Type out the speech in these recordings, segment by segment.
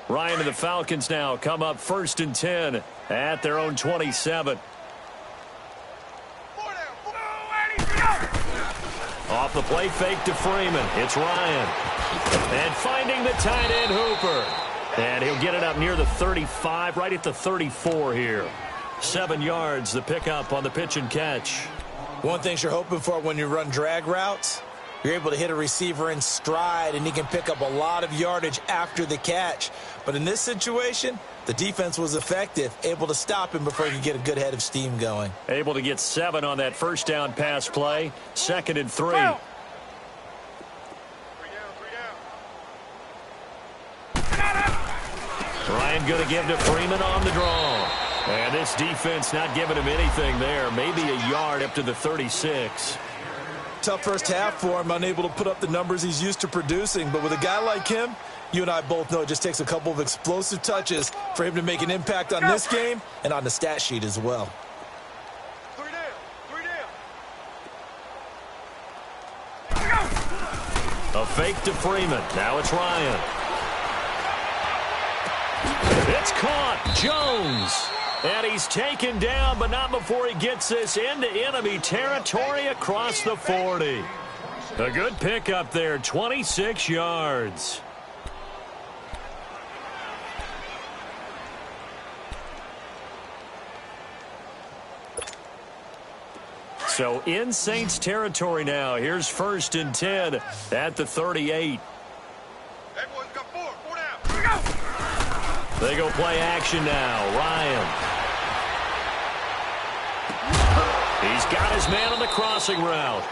Ryan and the Falcons now come up 1st and 10 at their own 27. Off the play fake to Freeman. It's Ryan. And finding the tight end Hooper. And he'll get it up near the 35, right at the 34 here. 7 yards, the pickup on the pitch and catch. One thing you're hoping for when you run drag routes, you're able to hit a receiver in stride, and he can pick up a lot of yardage after the catch. But in this situation, the defense was effective, able to stop him before he could get a good head of steam going. Able to get 7 on that first down pass play. 2nd and 3. Well, Ryan going to give to Freeman on the draw. And this defense not giving him anything there. Maybe a yard up to the 36. Tough first half for him, unable to put up the numbers he's used to producing. But with a guy like him, you and I both know it just takes a couple of explosive touches for him to make an impact on this game and on the stat sheet as well. 3 down. A fake to Freeman. Now it's Ryan. It's caught. Jones. And he's taken down, but not before he gets this into enemy territory across the 40. A good pickup there, 26 yards. So in Saints territory now. Here's 1st and 10 at the 38. Everyone's got 4 down. They go play action now. Ryan. He's got his man on the crossing route.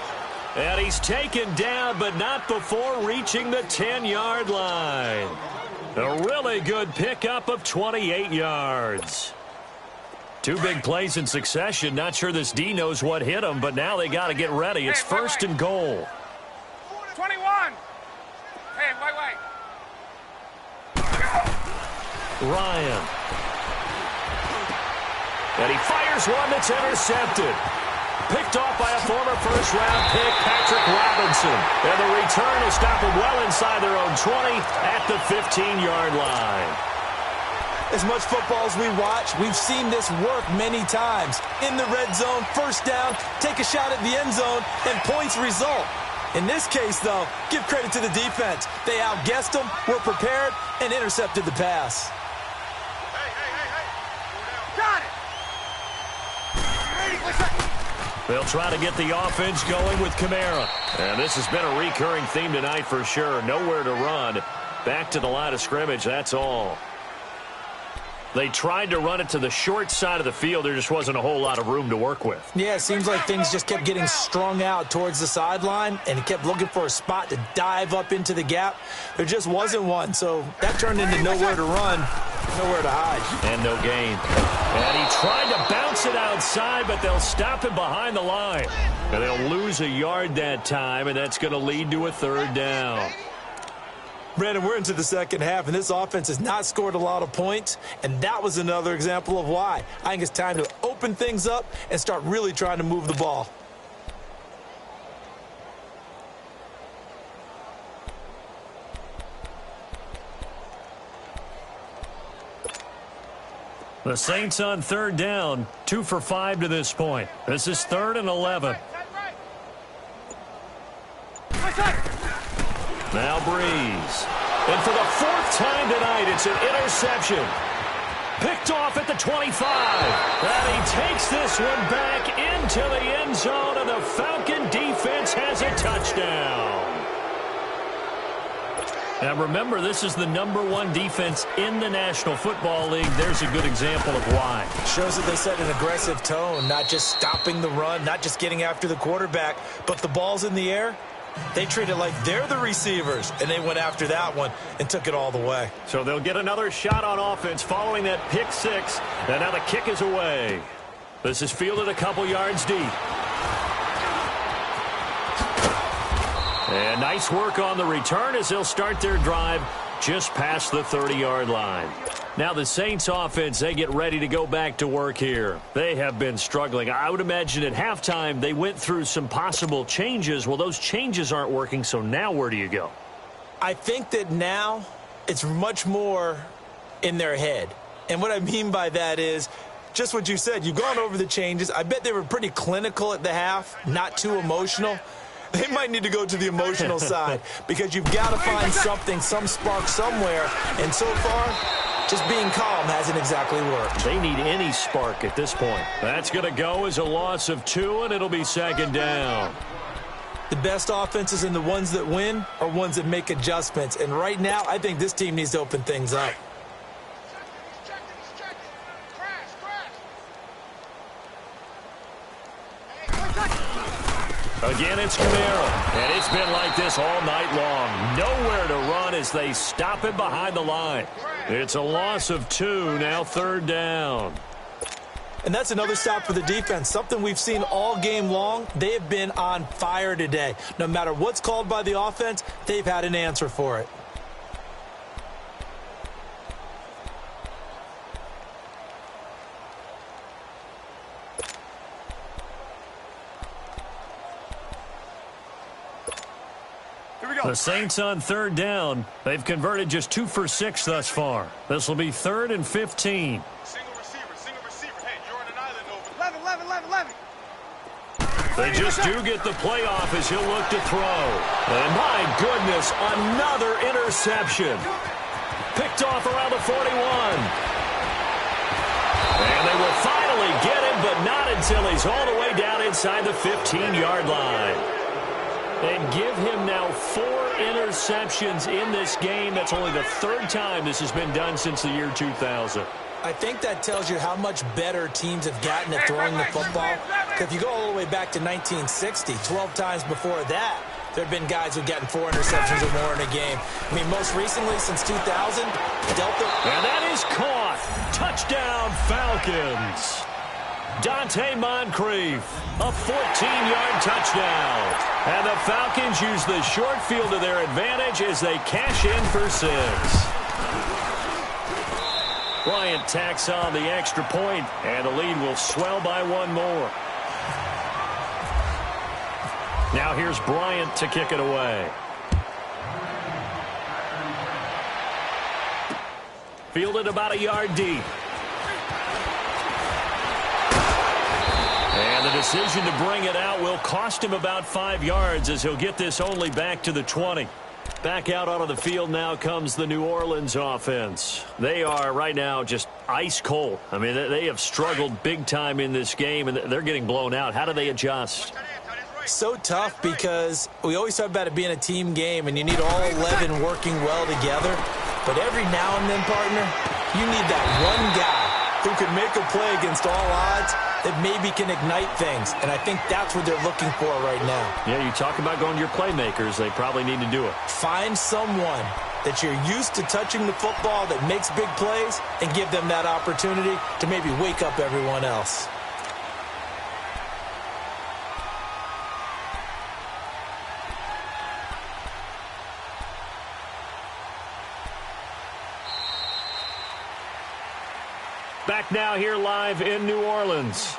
And he's taken down, but not before reaching the 10-yard line. A really good pickup of 28 yards. 2 big plays in succession. Not sure this D knows what hit him, but now they got to get ready. It's 1st and goal. 21. Hey, wait. Ryan. And he fires one that's intercepted. Picked off by a former first-round pick, Patrick Robinson. And the return will stop them well inside their own 20 at the 15-yard line. As much football as we watch, we've seen this work many times. In the red zone, first down, take a shot at the end zone, and points result. In this case, though, give credit to the defense. They outguessed them, were prepared, and intercepted the pass. Hey. Got it. They'll try to get the offense going with Kamara. And this has been a recurring theme tonight for sure. Nowhere to run. Back to the line of scrimmage, that's all. They tried to run it to the short side of the field. There just wasn't a whole lot of room to work with. Yeah, it seems like things just kept getting strung out towards the sideline, and he kept looking for a spot to dive up into the gap. There just wasn't one, so that turned into nowhere to run, nowhere to hide. And no gain. And he tried to bounce it outside, but they'll stop him behind the line. And they'll lose a yard that time, and that's going to lead to a 3rd down. Brandon, we're into the second half, and this offense has not scored a lot of points, and that was another example of why. I think it's time to open things up and start really trying to move the ball. The Saints on 3rd down, 2 for 5 to this point. This is 3rd and 11. Now Breeze. And for the 4th time tonight, it's an interception. Picked off at the 25. And he takes this one back into the end zone, and the Falcon defense has a touchdown. Now remember, this is the #1 defense in the National Football League. There's a good example of why. Shows that they set an aggressive tone, not just stopping the run, not just getting after the quarterback, but the ball's in the air. They treat it like they're the receivers, and they went after that one and took it all the way. So they'll get another shot on offense following that pick 6, and now the kick is away. This is fielded a couple yards deep. And nice work on the return as they'll start their drive just past the 30-yard line. Now the Saints offense, they get ready to go back to work here. They have been struggling. I would imagine at halftime they went through some possible changes. Well, those changes aren't working, so now where do you go? I think that now it's much more in their head. And what I mean by that is just what you said. You've gone over the changes. I bet they were pretty clinical at the half, not too emotional. They might need to go to the emotional side because you've got to find something, some spark somewhere. And so far, just being calm hasn't exactly worked. They need any spark at this point. That's going to go as a loss of 2, and it'll be second down. The best offenses and the ones that win are ones that make adjustments. And right now, I think this team needs to open things up. Again, it's Kamara, and it's been like this all night long. Nowhere to run as they stop him behind the line. It's a loss of 2, now third down. And that's another stop for the defense, something we've seen all game long. They have been on fire today. No matter what's called by the offense, they've had an answer for it. The Saints on third down. They've converted just 2 for 6 thus far. This will be 3rd and 15. Single receiver. Hey, you're on an island over. 11. They just do get the playoff as he'll look to throw. And my goodness, another interception. Picked off around the 41. And they will finally get him, but not until he's all the way down inside the 15-yard line. And give him now 4 interceptions in this game. That's only the 3rd time this has been done since the year 2000. I think that tells you how much better teams have gotten at throwing the football. Because if you go all the way back to 1960, 12 times before that, there have been guys who've gotten 4 interceptions or more in a game. I mean, most recently, since 2000, Delta. And that is caught. Touchdown, Falcons. Dante Moncrief, a 14-yard touchdown. And the Falcons use the short field to their advantage as they cash in for 6. Bryant tacks on the extra point, and the lead will swell by 1 more. Now here's Bryant to kick it away. Fielded about a yard deep. And the decision to bring it out will cost him about 5 yards as he'll get this only back to the 20. Back out onto the field now comes the New Orleans offense. They are right now just ice cold. I mean, they have struggled big time in this game, and they're getting blown out. How do they adjust? So tough because we always talk about it being a team game, and you need all 11 working well together. But every now and then, partner, you need that one guy who can make a play against all odds that maybe can ignite things. And I think that's what they're looking for right now. Yeah, you talk about going to your playmakers. They probably need to do it. Find someone that you're used to touching the football that makes big plays and give them that opportunity to maybe wake up everyone else. Back now here live in New Orleans.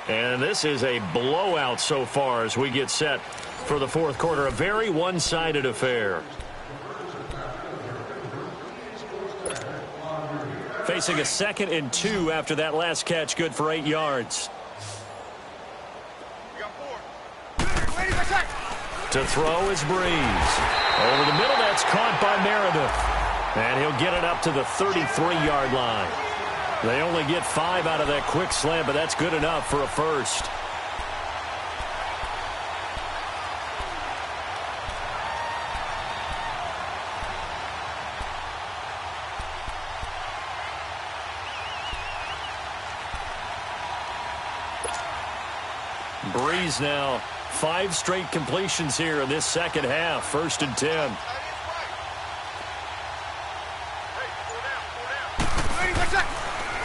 And this is a blowout so far as we get set for the 4th quarter. A very one-sided affair. Facing a 2nd and 2 after that last catch, good for 8 yards. To throw is Breeze. Over the middle, that's caught by Meredith. And he'll get it up to the 33-yard line. They only get 5 out of that quick slant, but that's good enough for a first. Breeze now 5 straight completions here in this second half. 1st and 10.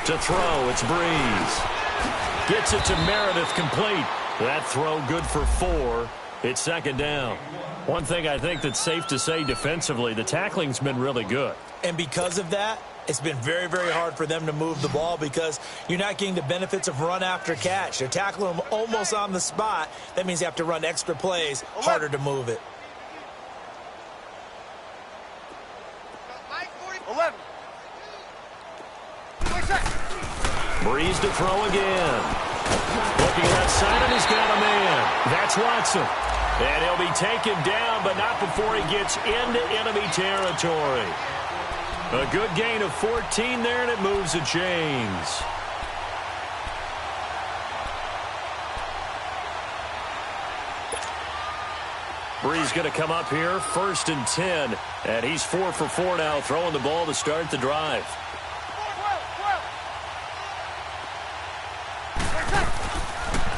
To throw, it's Breeze. Gets it to Meredith, complete. That throw good for 4. It's 2nd down. One thing I think that's safe to say defensively, the tackling's been really good. And because of that, it's been very, very hard for them to move the ball because you're not getting the benefits of run after catch. They're tackling them almost on the spot. That means you have to run extra plays, harder to move it. 11. Breeze to throw again. Looking outside, and he's got a man. That's Watson. And he'll be taken down, but not before he gets into enemy territory. A good gain of 14 there, and it moves the chains. Breeze going to come up here, 1st and 10. And he's 4 for 4 now, throwing the ball to start the drive.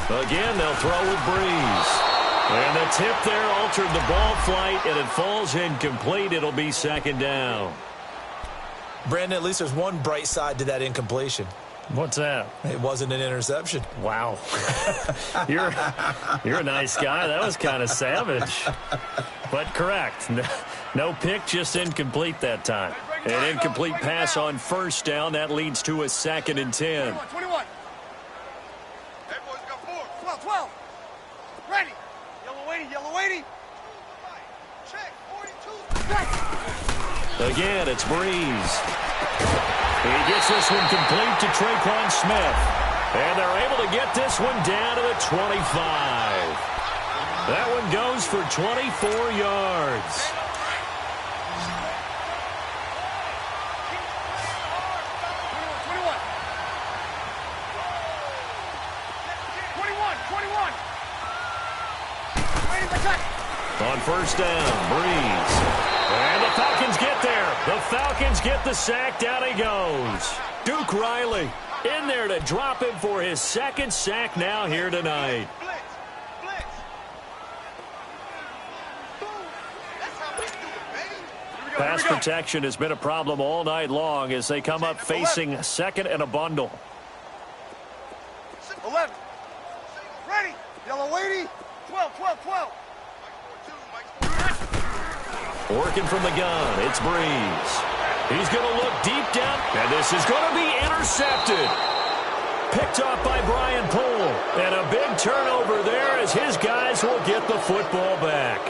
Again, they'll throw with Breeze. And the tip there altered the ball flight, and it falls incomplete. It'll be 2nd down. Brandon, at least there's one bright side to that incompletion. What's that? It wasn't an interception. Wow. You're a nice guy. That was kind of savage. But correct. No pick, just incomplete that time. An incomplete pass on 1st down. That leads to a 2nd and 10. 21. Hey, boys, got 4. 12. Ready. Yellow 80. Check. 42. Again, it's Breeze. He gets this one complete to Traquan Smith. And they're able to get this one down to the 25. That one goes for 24 yards. On 1st down, Breeze. And the Falcons get there. The Falcons get the sack. Down he goes. Duke Riley in there to drop him for his 2nd sack now here tonight. Blitz. That's how we do it, baby. Pass protection has been a problem all night long as they come up facing 2nd and a bundle. 11. Ready. Yellow 80. 12. Working from the gun, it's Breeze. He's going to look deep down, and this is going to be intercepted. Picked off by Brian Poole, and a big turnover there as his guys will get the football back.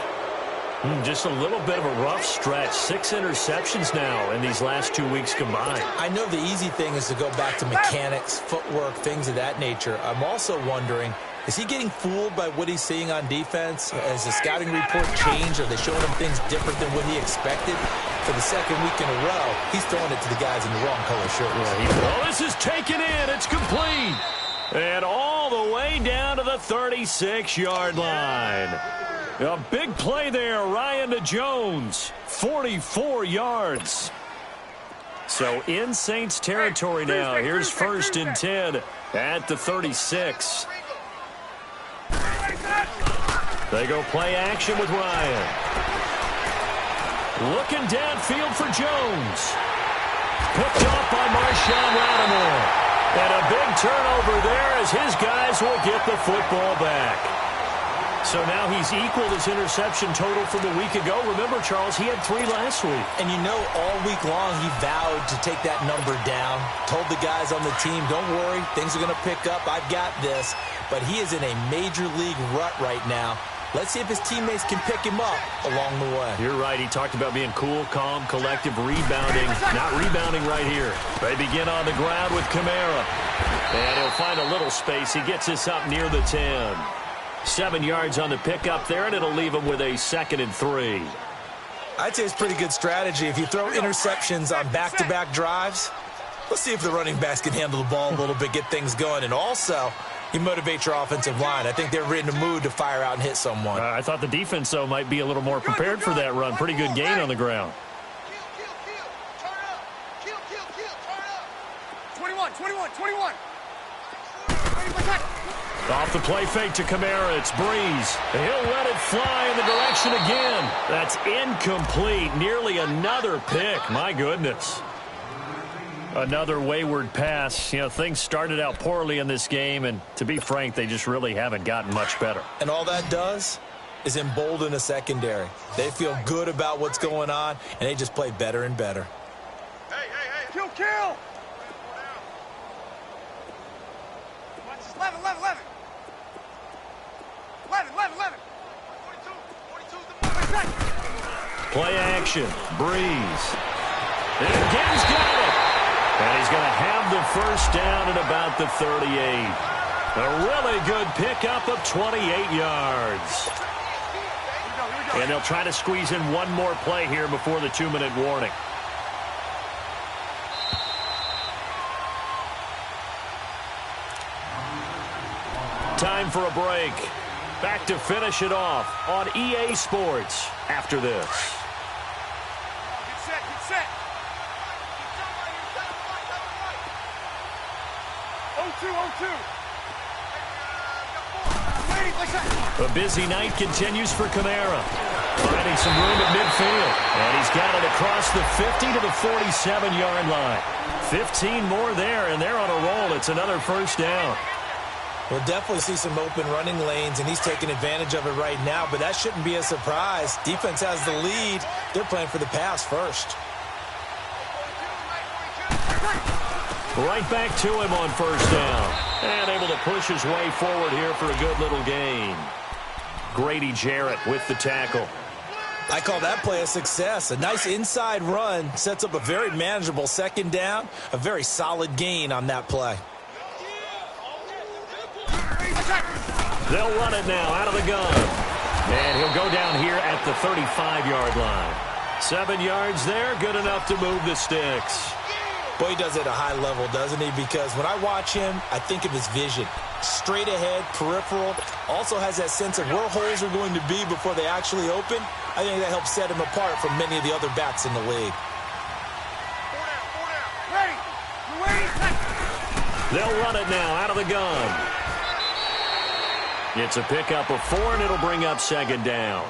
Just a little bit of a rough stretch. 6 interceptions now in these last 2 weeks combined. I know the easy thing is to go back to mechanics, footwork, things of that nature. I'm also wondering, is he getting fooled by what he's seeing on defense? Has the scouting report changed? Are they showing him things different than what he expected? For the 2nd week in a row, he's throwing it to the guys in the wrong color shirts. Well, this is taken in. It's complete. And all the way down to the 36-yard line. A big play there, Ryan to Jones. 44 yards. So in Saints territory now. Here's 1st and 10 at the 36. They go play action with Ryan. Looking downfield for Jones. Picked off by Marshawn Lattimore. And a big turnover there as his guys will get the football back. So now he's equaled his interception total from a week ago. Remember, Charles, he had 3 last week. And you know, all week long he vowed to take that number down. Told the guys on the team, don't worry, things are going to pick up. I've got this. But he is in a major league rut right now. Let's see if his teammates can pick him up along the way. You're right. He talked about being cool, calm, collective, rebounding. Not rebounding right here. They begin on the ground with Kamara. And he'll find a little space. He gets this up near the 10. 7 yards on the pickup there, and it'll leave him with a 2nd and 3. I'd say it's pretty good strategy. If you throw interceptions on back-to-back drives, let's see if the running backs can handle the ball a little bit, get things going. And also, you motivate your offensive line. I think they're in the mood to fire out and hit someone. I thought the defense, though, might be a little more prepared for that run. Pretty good gain on the ground. Turn up. 21. Off the play fake to Kamara, it's Breeze. He'll let it fly in the direction again. That's incomplete. Nearly another pick. My goodness. Another wayward pass. You know, things started out poorly in this game, and to be frank, they just really haven't gotten much better. And all that does is embolden a secondary. They feel good about what's going on, and they just play better and better. Hey. Kill. 11. 42. Play action. Breeze. And again, he's got it. And he's going to have the first down at about the 38. A really good pickup of 28 yards. And they'll try to squeeze in one more play here before the 2-minute warning. Time for a break. Back to finish it off on EA Sports after this. Get set, get set. 0-2, 0-2. A busy night continues for Kamara. Finding some room at midfield. And he's got it across the 50 to the 47-yard line. 15 more there, and they're on a roll. It's another first down. We'll definitely see some open running lanes, and he's taking advantage of it right now, but that shouldn't be a surprise. Defense has the lead. They're playing for the pass first. Right back to him on first down. And able to push his way forward here for a good little gain. Grady Jarrett with the tackle. I call that play a success. A nice inside run sets up a very manageable second down. A very solid gain on that play. They'll run it now out of the gun. And he'll go down here at the 35-yard line. 7 yards there, good enough to move the sticks. Boy, he does it at a high level, doesn't he? Because when I watch him, I think of his vision. Straight ahead, peripheral. Also has that sense of where holes are going to be before they actually open. I think that helps set him apart from many of the other backs in the league. They'll run it now out of the gun. It's a pickup of 4, and it'll bring up second down.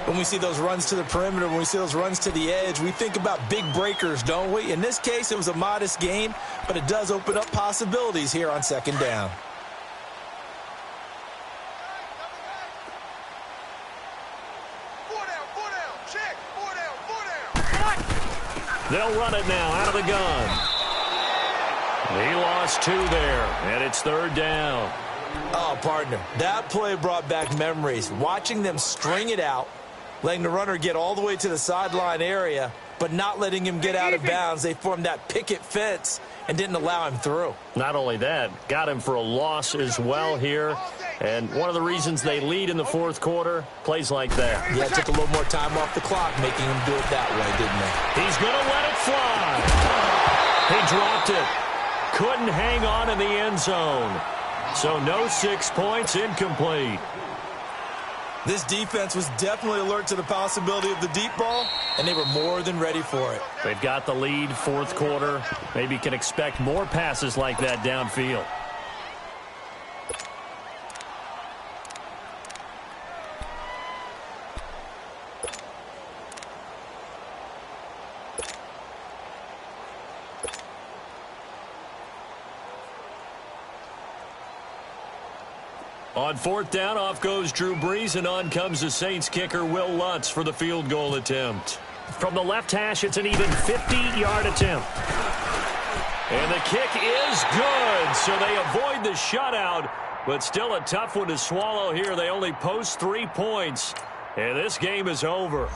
When we see those runs to the perimeter, when we see those runs to the edge, we think about big breakers, don't we? In this case, it was a modest gain, but it does open up possibilities here on second down. They'll run it now out of the gun. He lost 2 there, and it's third down. Oh, partner, that play brought back memories. Watching them string it out, letting the runner get all the way to the sideline area, but not letting him get out of bounds. They formed that picket fence and didn't allow him through. Not only that, got him for a loss as well here. And one of the reasons they lead in the fourth quarter, plays like that. Yeah, it took a little more time off the clock, making him do it that way, didn't they? He's going to let it fly. He dropped it. Couldn't hang on in the end zone. So no 6 points, incomplete. This defense was definitely alert to the possibility of the deep ball, and they were more than ready for it. They've got the lead, fourth quarter. Maybe can expect more passes like that downfield. On fourth down, off goes Drew Brees, and on comes the Saints kicker, Will Lutz, for the field goal attempt. From the left hash, it's an even 50-yard attempt. And the kick is good, so they avoid the shutout, but still a tough one to swallow here. They only post 3 points, and this game is over.